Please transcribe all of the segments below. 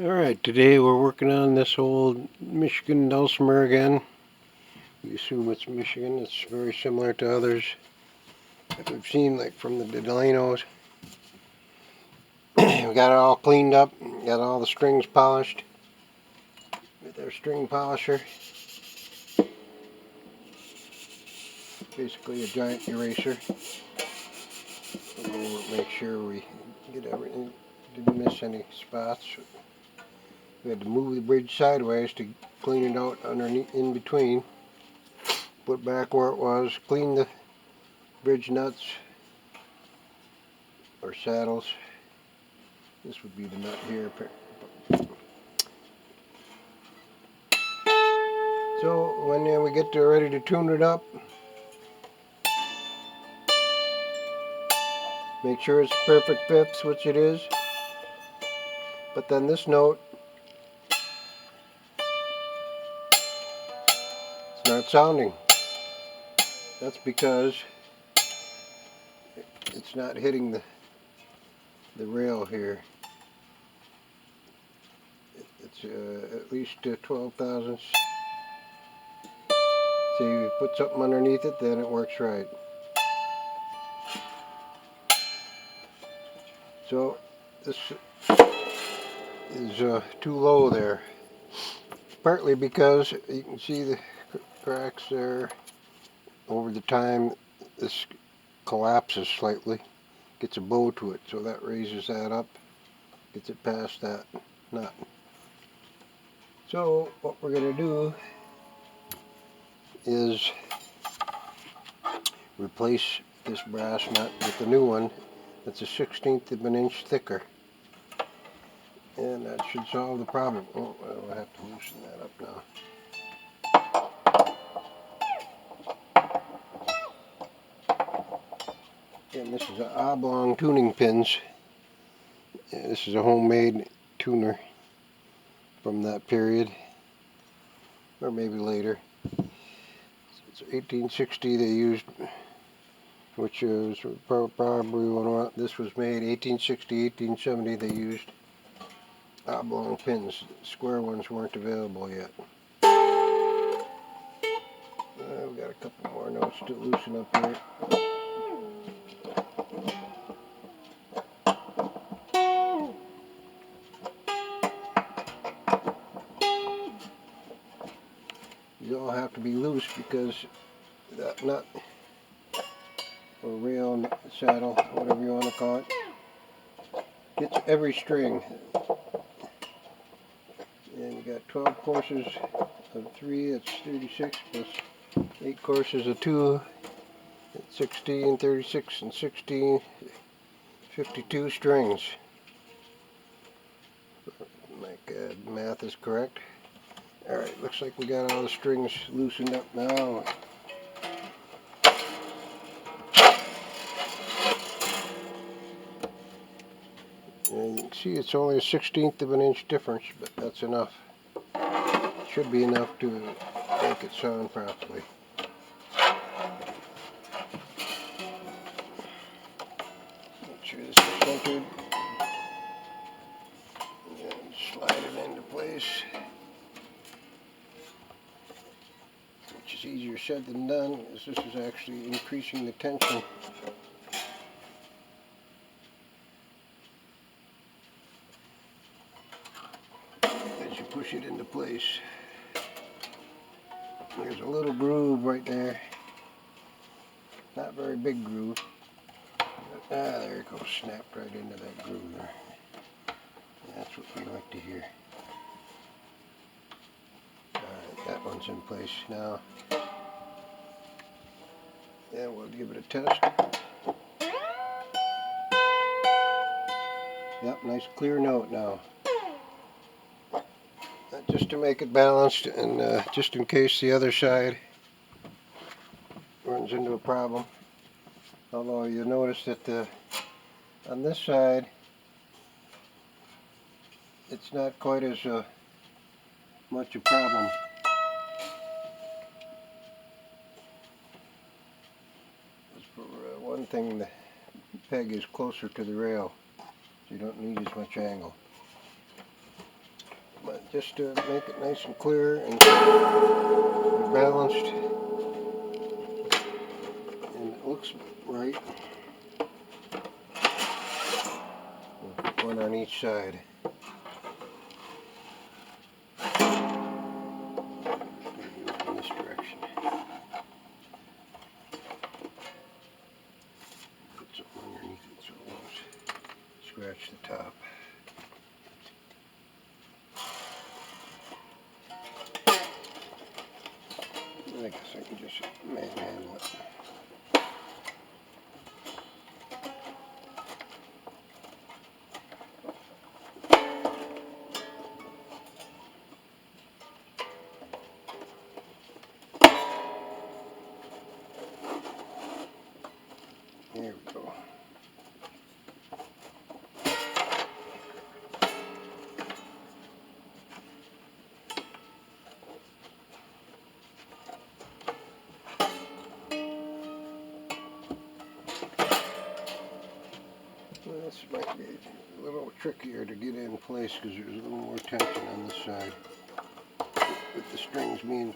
Alright, today we're working on this old Michigan dulcimer again. We assume it's Michigan. It's very similar to others that we've seen, like from the Delanos. We got it all cleaned up, got all the strings polished with our string polisher. Basically a giant eraser. We'll make sure we get everything, didn't miss any spots. We had to move the bridge sideways to clean it out underneath, in between. Put back where it was, clean the bridge nuts or saddles. This would be the nut here. So when we get ready to tune it up, make sure it's perfect fifths, which it is. But then this note, it's not sounding. That's because it's not hitting the rail here. It's at least 12 thousandths. So you put something underneath it, then it works right. So this is too low there. Partly because you can see the cracks there. Over the time, this collapses slightly, gets a bow to it, so that raises that up, gets it past that nut. So what we're going to do is replace this brass nut with the new one that's a 1/16 of an inch thicker, and that should solve the problem. Oh, I'll have to loosen that up now. And this is an oblong tuning pins. This is a homemade tuner from that period, or maybe later. It's 1860 they used, which is probably when this was made. 1860, 1870 they used oblong pins. Square ones weren't available yet. We've got a couple more notes to loosen up here. These all have to be loose because that nut, or rail, saddle, whatever you want to call it, gets every string. And you got 12 courses of 3, that's 36, plus 8 courses of 2, that's 16, 36, and 16, 52 strings. My math is correct. Alright, looks like we got all the strings loosened up now. And you can see it's only a 1/16 of an inch difference, but that's enough. Should be enough to make it sound properly. Make sure this is centered. And slide it into place. Which is easier said than done, as this is actually increasing the tension. As you push it into place. There's a little groove right there. Not very big groove. There it goes, snapped right into that groove there. That's what we like to hear. Alright, that one's in place now. And we'll give it a test. Yep, nice clear note now. Just to make it balanced, and just in case the other side runs into a problem. Although you'll notice that on this side, it's not quite as much a problem. For one thing, the peg is closer to the rail, so you don't need as much angle. just to make it nice and clear and balanced, and it looks right. One on each side. In this direction. Put something underneath it so it won't scratch the top. I guess I can just manhandle it. There we go. This might be a little trickier to get in place because there's a little more tension on this side, with the strings being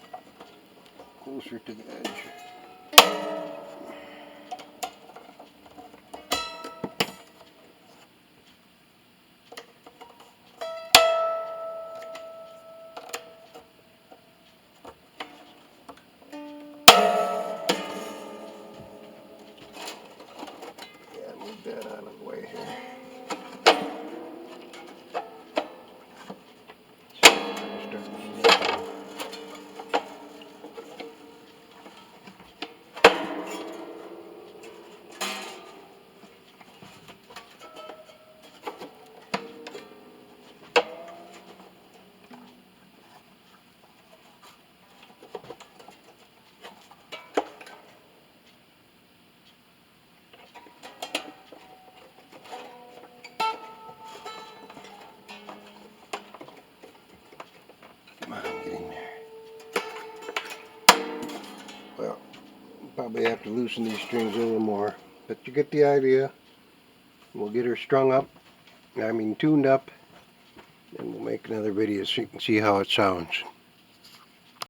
closer to the edge. Yeah, move that out of the way here. Come on, get in there. Well, probably have to loosen these strings a little more, but you get the idea. We'll get her strung up, tuned up, and we'll make another video so you can see how it sounds.